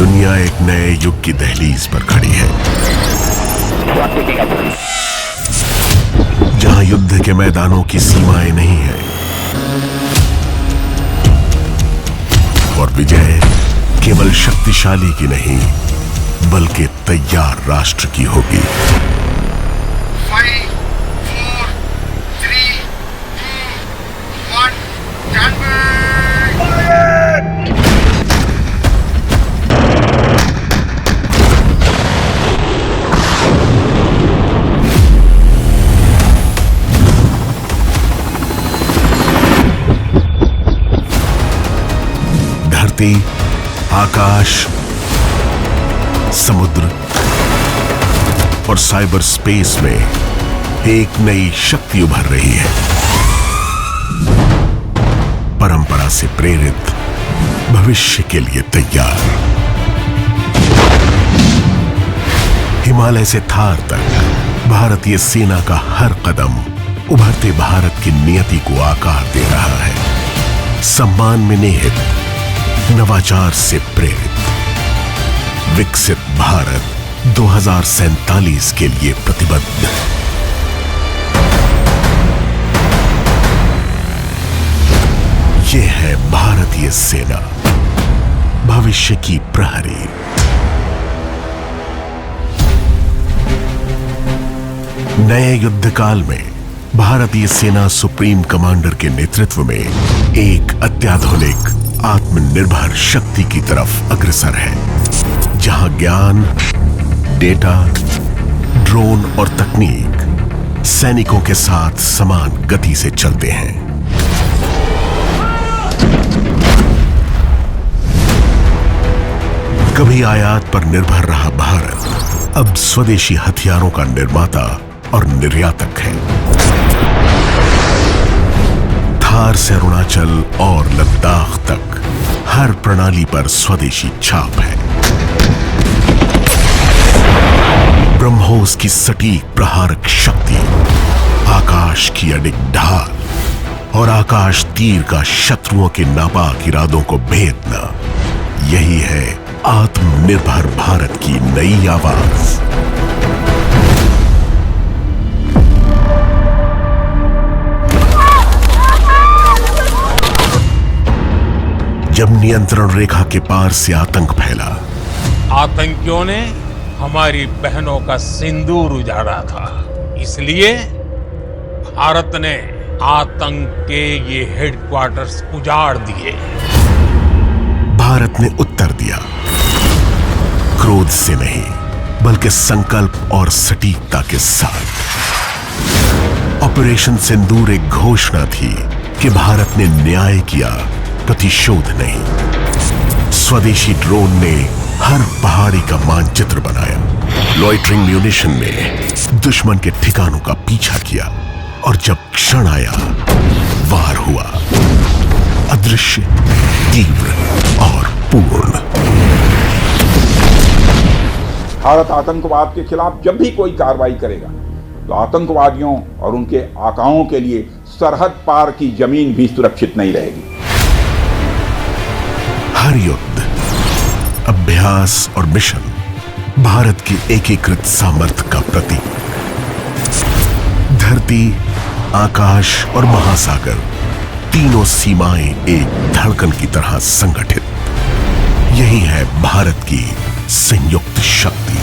दुनिया एक नए युग की दहलीज पर खड़ी है, जहां युद्ध के मैदानों की सीमाएं नहीं है और विजय केवल शक्तिशाली की नहीं बल्कि तैयार राष्ट्र की होगी। 5, 4, 3, 2, 1, stand धरती, आकाश, समुद्र और साइबर स्पेस में एक नई शक्ति उभर रही है। परंपरा से प्रेरित, भविष्य के लिए तैयार। हिमालय से थार तक भारतीय सेना का हर कदम उभरते भारत की नियति को आकार दे रहा है। सम्मान में निहित, नवाचार से प्रेरित, विकसित भारत 2047 के लिए प्रतिबद्ध। ये है भारतीय सेना, भविष्य की प्रहरी। नए युद्ध काल में भारतीय सेना सुप्रीम कमांडर के नेतृत्व में एक अत्याधुनिक आत्मनिर्भर शक्ति की तरफ अग्रसर है, जहां ज्ञान, डेटा, ड्रोन और तकनीक सैनिकों के साथ समान गति से चलते हैं। कभी आयात पर निर्भर रहा भारत अब स्वदेशी हथियारों का निर्माता और निर्यातक है। थार से अरुणाचल और लद्दाख तक हर प्रणाली पर स्वदेशी छाप है। ब्रह्मोस की सटीक प्रहारक शक्ति, आकाश की अडिग ढाल और आकाश तीर का शत्रुओं के नापाक इरादों को भेदना, यही है आत्मनिर्भर भारत की नई आवाज। जब नियंत्रण रेखा के पार से आतंक फैला, आतंकियों ने हमारी बहनों का सिंदूर उजाड़ा था, इसलिए भारत ने आतंक के ये हेडक्वार्टर्स उजाड़ दिए। भारत ने उत्तर दिया, क्रोध से नहीं बल्कि संकल्प और सटीकता के साथ। ऑपरेशन सिंदूर एक घोषणा थी कि भारत ने न्याय किया, प्रतिशोध नहीं। स्वदेशी ड्रोन ने हर पहाड़ी का मानचित्र बनाया, लॉइटरिंग म्यूनिशन ने दुश्मन के ठिकानों का पीछा किया और जब क्षण आया, वार हुआ, अदृश्य, तीव्र और पूर्ण। भारत आतंकवाद के खिलाफ जब भी कोई कार्रवाई करेगा तो आतंकवादियों और उनके आकाओं के लिए सरहद पार की जमीन भी सुरक्षित नहीं रहेगी। हर युद्ध, अभ्यास और मिशन भारत की एकीकृत सामर्थ्य का प्रतीक। धरती, आकाश और महासागर, तीनों सीमाएं एक धड़कन की तरह संगठित। यही है भारत की संयुक्त शक्ति।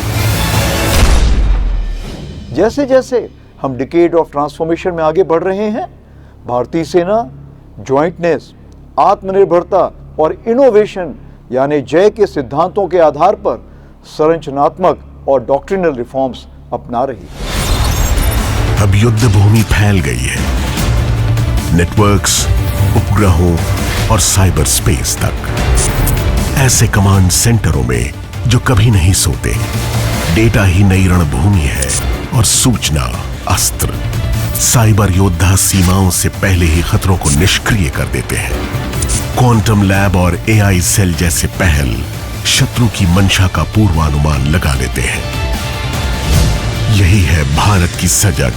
जैसे जैसे हम डिकेड ऑफ ट्रांसफॉर्मेशन में आगे बढ़ रहे हैं, भारतीय सेना ज्वाइंटनेस, आत्मनिर्भरता और इनोवेशन यानी जय के सिद्धांतों के आधार पर संरचनात्मक और डॉक्ट्रिनल रिफॉर्म्स अपना रही है। अब युद्ध भूमि फैल गई है, नेटवर्क्स, उपग्रहों और साइबर स्पेस तक। ऐसे कमांड सेंटरों में जो कभी नहीं सोते, डेटा ही नई रणभूमि है और सूचना अस्त्र। साइबर योद्धा सीमाओं से पहले ही खतरों को निष्क्रिय कर देते हैं। क्वांटम लैब और एआई सेल जैसे पहल शत्रु की मंशा का पूर्वानुमान लगा लेते हैं। यही है भारत की सजग,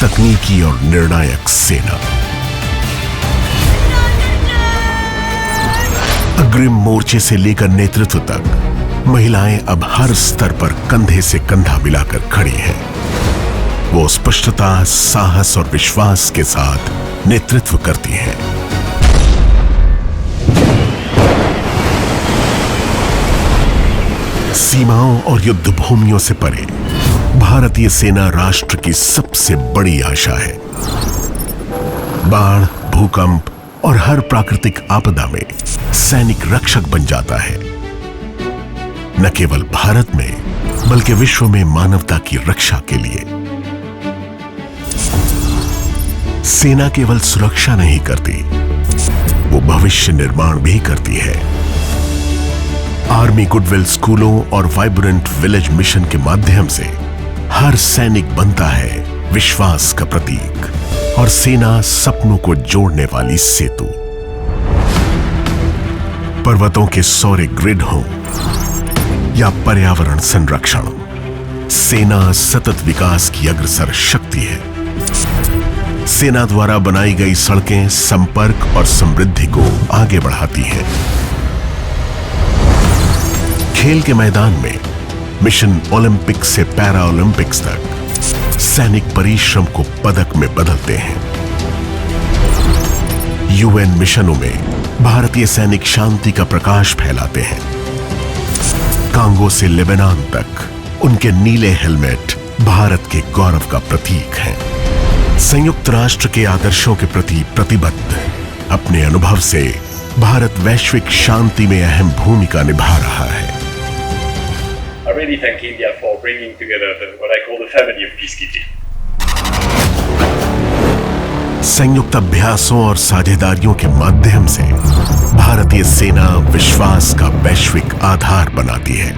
तकनीकी और निर्णायक सेना। अग्रिम मोर्चे से लेकर नेतृत्व तक महिलाएं अब हर स्तर पर कंधे से कंधा मिलाकर खड़ी हैं। वो स्पष्टता, साहस और विश्वास के साथ नेतृत्व करती हैं। सीमाओं और युद्ध भूमियों से परे भारतीय सेना राष्ट्र की सबसे बड़ी आशा है। बाढ़, भूकंप और हर प्राकृतिक आपदा में सैनिक रक्षक बन जाता है। न केवल भारत में बल्कि विश्व में मानवता की रक्षा के लिए। सेना केवल सुरक्षा नहीं करती, वो भविष्य निर्माण भी करती है। आर्मी गुडविल स्कूलों और वाइब्रेंट विलेज मिशन के माध्यम से हर सैनिक बनता है विश्वास का प्रतीक और सेना सपनों को जोड़ने वाली सेतु। पर्वतों के सौर ग्रिड हो या पर्यावरण संरक्षण, सेना सतत विकास की अग्रसर शक्ति है। सेना द्वारा बनाई गई सड़कें संपर्क और समृद्धि को आगे बढ़ाती हैं। खेल के मैदान में मिशन ओलंपिक से पैरा ओलंपिक्स तक सैनिक परिश्रम को पदक में बदलते हैं। यूएन मिशनों में भारतीय सैनिक शांति का प्रकाश फैलाते हैं। कांगो से लेबनान तक उनके नीले हेलमेट भारत के गौरव का प्रतीक हैं। संयुक्त राष्ट्र के आदर्शों के प्रति प्रतिबद्ध अपने अनुभव से भारत वैश्विक शांति में अहम भूमिका निभा रहा है। I really thank India for bringing together what I call the family of peacekeeping. संयुक्त अभ्यासों और साझेदारियों के माध्यम से भारतीय सेना विश्वास का वैश्विक आधार बनाती है।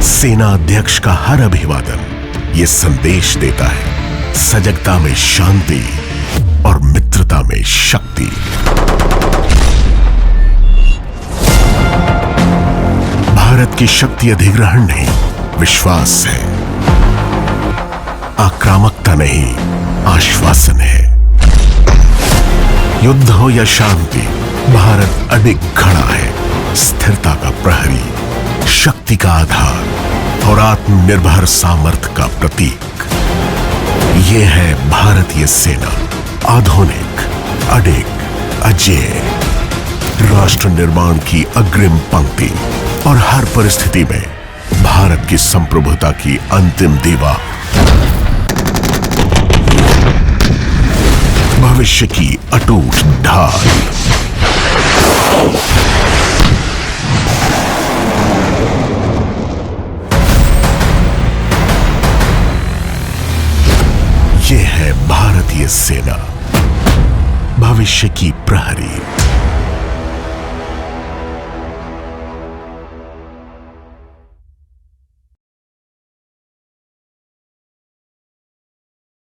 सेना अध्यक्ष का हर अभिवादन ये संदेश देता है, सजगता में शांति और मित्रता में शक्ति। भारत की शक्ति अधिग्रहण नहीं, विश्वास है। आक्रामकता नहीं, आश्वासन है। युद्ध हो या शांति, भारत अडिग खड़ा है, स्थिरता का प्रहरी, शक्ति का आधार और आत्मनिर्भर सामर्थ्य का प्रतीक। ये है भारतीय सेना, आधुनिक, अडिग, अजेय, राष्ट्र निर्माण की अग्रिम पंक्ति और हर परिस्थिति में भारत की संप्रभुता की अंतिम दीवार। भविष्य की अटूट ढाल। ये है भारतीय सेना, भविष्य की प्रहरी।